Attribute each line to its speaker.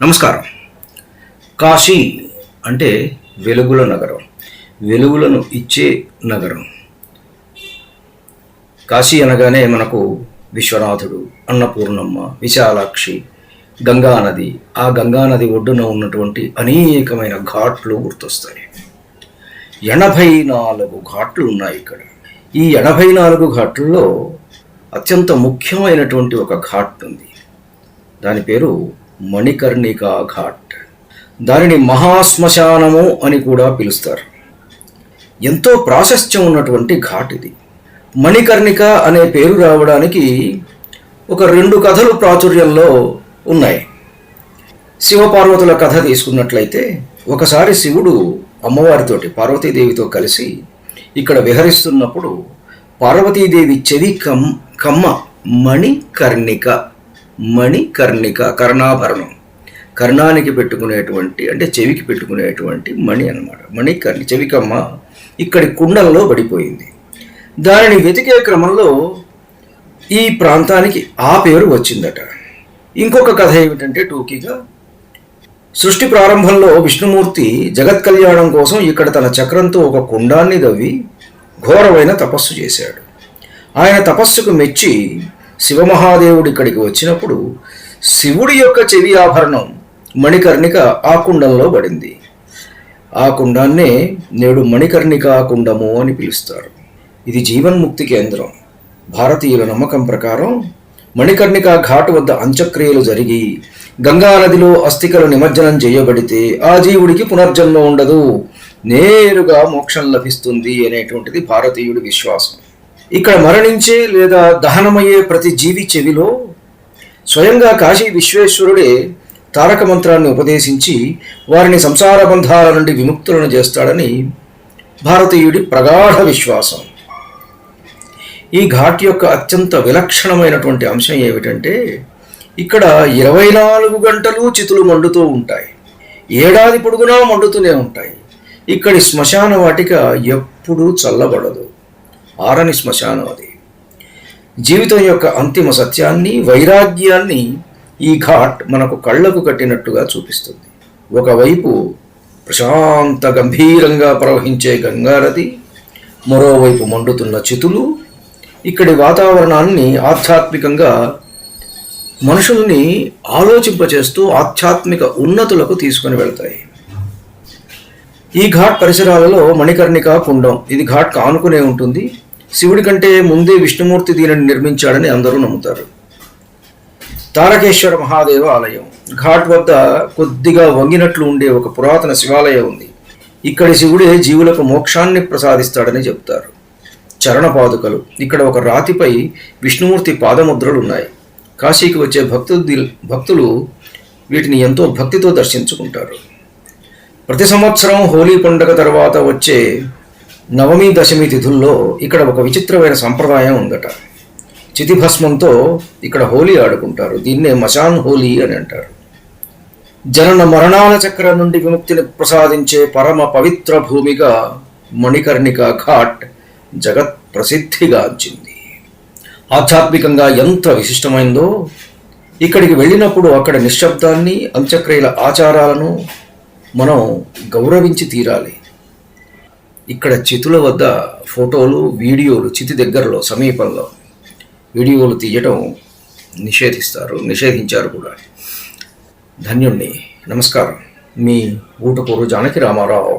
Speaker 1: నమస్కారం. కాశీ అంటే వెలుగుల నగరం, వెలుగులను ఇచ్చే నగరం. కాశీ అనగానే మనకు విశ్వనాథుడు, అన్నపూర్ణమ్మ, విశాలాక్షి, గంగానది, ఆ గంగానది ఒడ్డున ఉన్నటువంటి అనేకమైన ఘాట్లు గుర్తొస్తాయి. 84 ఘాట్లు ఉన్నాయి ఇక్కడ. ఈ 84 ఘాట్లలో అత్యంత ముఖ్యమైనటువంటి ఒక ఘాట్ ఉంది. దాని పేరు మణికర్ణికా ఘాట్. దానిని మహాశ్మశానము అని కూడా పిలుస్తారు. ఎంతో ప్రాశస్త్యం ఉన్నటువంటి ఘాట్ ఇది. మణికర్ణిక అనే పేరు రావడానికి ఒక 2 కథలు ప్రాచుర్యంలో ఉన్నాయి. శివపార్వతుల కథ తీసుకున్నట్లయితే, ఒకసారి శివుడు అమ్మవారితోటి, పార్వతీదేవితో కలిసి ఇక్కడ విహరిస్తున్నప్పుడు పార్వతీదేవి చెవి కమ్మ మణికర్ణిక, కర్ణాభరణం, కర్ణానికి పెట్టుకునేటువంటి, అంటే చెవికి పెట్టుకునేటువంటి మణి అన్నమాట. చెవికమ్మ ఇక్కడి కుండలలో పడిపోయింది. దానిని వెతికే క్రమంలో ఈ ప్రాంతానికి ఆ పేరు వచ్చిందట. ఇంకొక కథ ఏమిటంటే, టూకీగా సృష్టి ప్రారంభంలో విష్ణుమూర్తి జగత్ కళ్యాణం కోసం ఇక్కడ తన చక్రంతో ఒక కుండాన్ని దవ్వి ఘోరమైన తపస్సు చేశాడు. ఆయన తపస్సుకు మెచ్చి శివమహాదేవుడు ఇక్కడికి వచ్చినప్పుడు శివుడి యొక్క చెవి ఆభరణం మణికర్ణిక ఆ కుండంలో పడింది. ఆ కుండాన్నే నేడు మణికర్ణికా కుండము అని పిలుస్తారు. ఇది జీవన్ముక్తి కేంద్రం. భారతీయుల నమ్మకం ప్రకారం మణికర్ణికా ఘాటు వద్ద అంత్యక్రియలు జరిగి గంగానదిలో అస్థికలు నిమజ్జనం చేయబడితే ఆ జీవుడికి పునర్జన్మ ఉండదు, నేరుగా మోక్షం లభిస్తుంది అనేటువంటిది భారతీయుడి విశ్వాసం. ఇక్కడ మరణించే లేదా దహనమయ్యే ప్రతి జీవి చెవిలో స్వయంగా కాశీ విశ్వేశ్వరుడే తారక మంత్రాన్ని ఉపదేశించి వారిని సంసార బంధాల నుండి విముక్తులను చేస్తాడని భారతీయుడి ప్రగాఢ విశ్వాసం. ఈ ఘాట్ యొక్క అత్యంత విలక్షణమైనటువంటి అంశం ఏమిటంటే, ఇక్కడ 24 గంటలు చితులు మండుతూ ఉంటాయి. ఏడాది పొడుగునా మండుతూనే ఉంటాయి. ఇక్కడి శ్మశాన వాటిక ఎప్పుడూ చల్లబడదు. ఆరని శ్మశానం అది. జీవితం యొక్క అంతిమ సత్యాన్ని, వైరాగ్యాన్ని ఈ ఘాట్ మనకు కళ్ళకు కట్టినట్టుగా చూపిస్తుంది. ఒకవైపు ప్రశాంత గంభీరంగా ప్రవహించే గంగానది, మరోవైపు మండుతున్న చితులు ఇక్కడి వాతావరణాన్ని ఆధ్యాత్మికంగా మనుషుల్ని ఆలోచింపచేస్తూ ఆధ్యాత్మిక ఉన్నతులకు తీసుకొని వెళ్తాయి. ఈ ఘాట్ పరిసరాలలో మణికర్ణికా కుండం, ఇది ఘాట్ ఆనుకునే ఉంటుంది. శివుడి కంటే ముందే విష్ణుమూర్తి దీనిని నిర్మించాడని అందరూ నమ్ముతారు. తారకేశ్వర మహాదేవ ఆలయం ఘాట్ వద్ద కొద్దిగా వంగినట్లు ఉండే ఒక పురాతన శివాలయం ఉంది. ఇక్కడి శివుడే జీవులకు మోక్షాన్ని ప్రసాదిస్తాడని చెప్తారు. చరణపాదుకలు, ఇక్కడ ఒక రాతిపై విష్ణుమూర్తి పాదముద్రలు ఉన్నాయి. కాశీకి వచ్చే భక్తులు వీటిని ఎంతో భక్తితో దర్శించుకుంటారు. ప్రతి సంవత్సరం హోలీ పండుగ తర్వాత వచ్చే నవమి, దశమి తిథుల్లో ఇక్కడ ఒక విచిత్రమైన సంప్రదాయం ఉందట. చితిభస్మంతో ఇక్కడ హోలీ ఆడుకుంటారు. దీన్నే మశాన్ హోలీ అని అంటారు. జనన మరణాల చక్రం నుండి విముక్తిని ప్రసాదించే పరమ పవిత్ర భూమిగా మణికర్ణికా ఘాట్ జగత్ ప్రసిద్ధిగాంచింది. ఆధ్యాత్మికంగా ఎంత విశిష్టమైందో, ఇక్కడికి వెళ్ళినప్పుడు అక్కడ నిశ్శబ్దాన్ని, అంత్యక్రియల ఆచారాలను మనం గౌరవించి తీరాలి. ఇక్కడ చితుల వద్ద ఫోటోలు, వీడియోలు, చితి దగ్గరలో సమీపంలో వీడియోలు తీయటం నిషేధించారు కూడా. ధన్యుణ్ణి. నమస్కారం. మీ ఊటకూరు జానకి రామారావు.